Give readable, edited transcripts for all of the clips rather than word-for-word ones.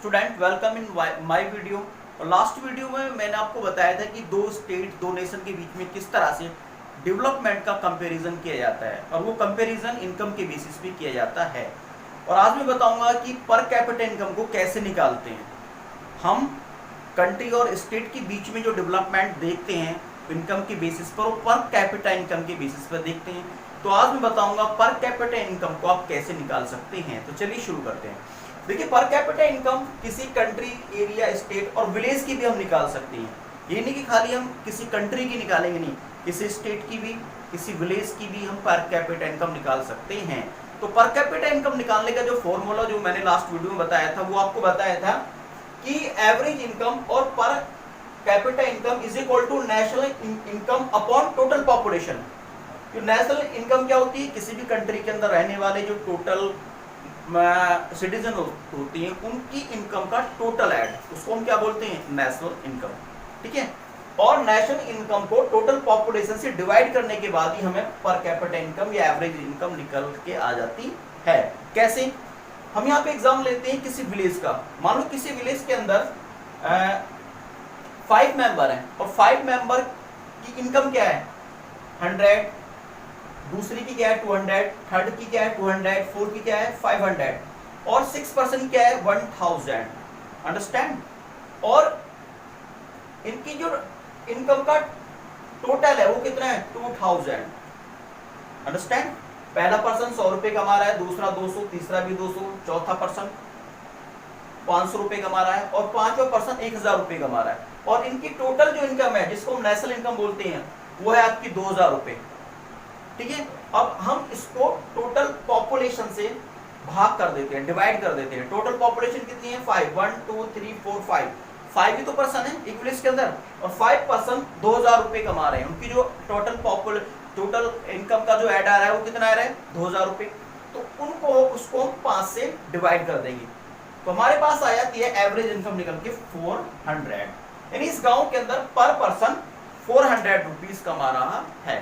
Student welcome in my video. और last video में मैंने आपको बताया था कि दो स्टेट दो नेशन के बीच में किस तरह से डेवलपमेंट का कंपैरिजन किया जाता है और वो कंपैरिजन इनकम के बेसिस पे किया जाता है। और आज मैं बताऊंगा कि पर कैपिटा इनकम को कैसे निकालते हैं। हम कंट्री और स्टेट के बीच में जो डेवलपमेंट देखते हैं इनकम के बेसिस पर, वो पर कैपिटा इनकम के बेसिस पर देखते हैं। तो आज मैं बताऊंगा पर कैपिटा इनकम को आप कैसे निकाल सकते हैं। तो चलिए शुरू करते हैं। देखिए, पर कैपिटा इनकम किसी कंट्री, एरिया, स्टेट और विलेज की भी हम निकाल सकते हैं। ये नहीं कि खाली हम किसी कंट्री की निकालेंगे, नहीं, किसी स्टेट की भी, किसी विलेज की भी हम पर कैपिटा इनकम निकाल सकते हैं। तो पर कैपिटा इनकम निकालने का जो फॉर्मूला जो मैंने लास्ट वीडियो में बताया था, वो आपको बताया था कि एवरेज इनकम और per capita income is equal to national income upon total population. जो नेशनल इनकम क्या होती है, किसी भी कंट्री के अंदर रहने वाले जो टोटल सिटीजन होती हैं उनकी इनकम का टोटल ऐड, उसको हम क्या बोलते हैं, नेशनल इनकम। ठीक है। और नेशनल इनकम को टोटल पॉपुलेशन से डिवाइड करने के बाद ही हमें पर कैपिटा इनकम या एवरेज इनकम निकल के आ जाती है। कैसे? हम यहाँ पे एग्जाम लेते हैं किसी विलेज का। मान लो किसी विलेज के अंदर 5 मेंबर हैं और 5 मेंबर की इनकम क्या है, 100, दूसरी की क्या है 200, थर्ड की क्या है 200, फोर्थ की क्या है 500 और 6% क्या है 1000। अंडरस्टैंड? और इनकी जो इनकम का टोटल है वो कितना है 2000। अंडरस्टैंड? पहला पर्सन 100 रुपए कमा रहा है, दूसरा 200, तीसरा भी 200, चौथा पर्सन 500 रुपए कमा रहा है और पांचवा पर्सन 1000 रुपए कमा रहा है। और इनकी टोटल जो इनकम है, जिसको हम नेशनल इनकम बोलते हैं, वो है आपकी 2000 रुपए। ठीक है। अब हम इसको टोटल पॉपुलेशन से भाग कर देते हैं, डिवाइड कर देते हैं। टोटल पॉपुलेशन कितनी है 5, 1 2 3 4 5, 5 ही तो पर्सन है एक विलेज के अंदर और 5 पर्सन 2000 रुपए कमा रहे हैं। उनकी जो टोटल इनकम का जो ऐड आ रहा है वो कितना आ रहा है 2000 रुपए। तो उनको उसको हम 5 से डिवाइड कर देंगे तो हमारे पास आ जाती है एवरेज इनकम निकल के 400। यानी इस गांव के अंदर पर पर्सन 400 रुपीज कमा रहा है।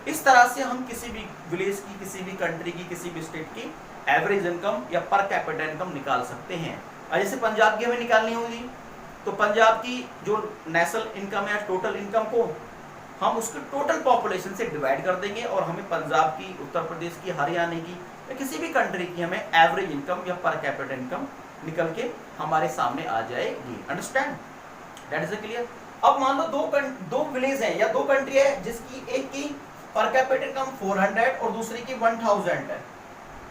इस तरह से हम किसी भी विलेज की, किसी भी कंट्री की, किसी भी स्टेट की एवरेज इनकम या पर कैपिटा इनकम निकाल सकते हैं। और जैसे पंजाब की हमें निकालनी होगी तो पंजाब की जो नेशनल इनकम है, टोटल इनकम को हम उसके टोटल पॉपुलेशन से डिवाइड कर देंगे और हमें पंजाब की, उत्तर प्रदेश की, हरियाणा की या किसी भी कंट्री की हमें एवरेज इनकम या पर कैपिटा इनकम निकल के हमारे सामने आ जाएगी। अंडरस्टैंड? That is clear. अब मान लो दो विलेज है या दो कंट्री है जिसकी एक की पर कैपिटा इनकम 400 और दूसरी की 1000 है।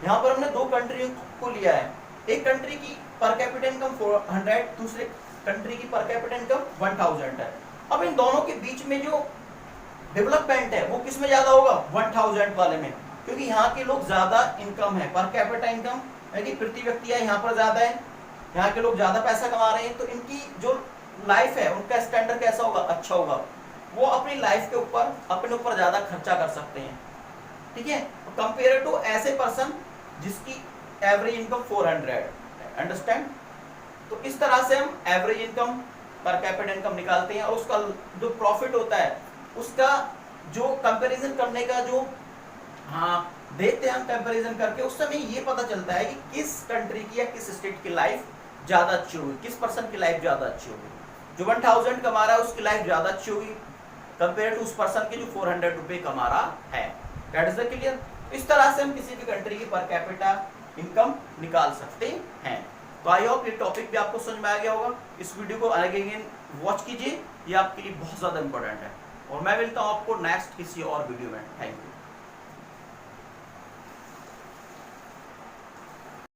यहाँ पर हमने दो कंट्री को लिया है, एक कंट्री की पर कैपिटा इनकम 400, दूसरे कंट्री की पर कैपिटा इनकम 1000 है। अब इन दोनों के बीच में जो डेवलपमेंट है वो किस में ज्यादा होगा, 1000 वाले में, क्योंकि यहाँ के लोग ज्यादा इनकम है, पर कैपिटा इनकम यानी प्रति व्यक्ति है यहाँ पर ज्यादा है, यहाँ के लोग ज्यादा पैसा कमा रहे हैं, तो इनकी जो लाइफ है उनका स्टैंडर्ड कैसा होगा, अच्छा होगा। वो अपनी लाइफ के ऊपर अपने ऊपर ज्यादा खर्चा कर सकते हैं। ठीक है। कंपेयर टू ऐसे पर्सन जिसकी एवरेज इनकम 400। अंडरस्टैंड? तो इस तरह से हम एवरेज इनकम, पर कैपिटा इनकम निकालते हैं और उसका जो प्रॉफिट होता है उसका जो कंपैरिजन करने का जो देखते हैं हम कंपैरिजन करके, उस समय ये पता चलता है कि किस कंट्री की या किस स्टेट की लाइफ ज्यादा अच्छी होगी, किस पर्सन की लाइफ ज्यादा अच्छी होगी। जो 1000 कमा रहा है उसकी लाइफ ज्यादा अच्छी होगी कंपेयर टू उस पर्सन के जो 400 रुपए कमा रहा है। That is clear. इस तरह से हम किसी भी कंट्री की पर कैपिटा इनकम निकाल सकते हैं। तो आई होप ये टॉपिक भी आपको समझ में आ गया होगा। इस वीडियो को अगेन वॉच कीजिए, ये आपके लिए बहुत ज्यादा इंपॉर्टेंट है। और मैं मिलता हूँ आपको नेक्स्ट किसी और वीडियो में। Thank you.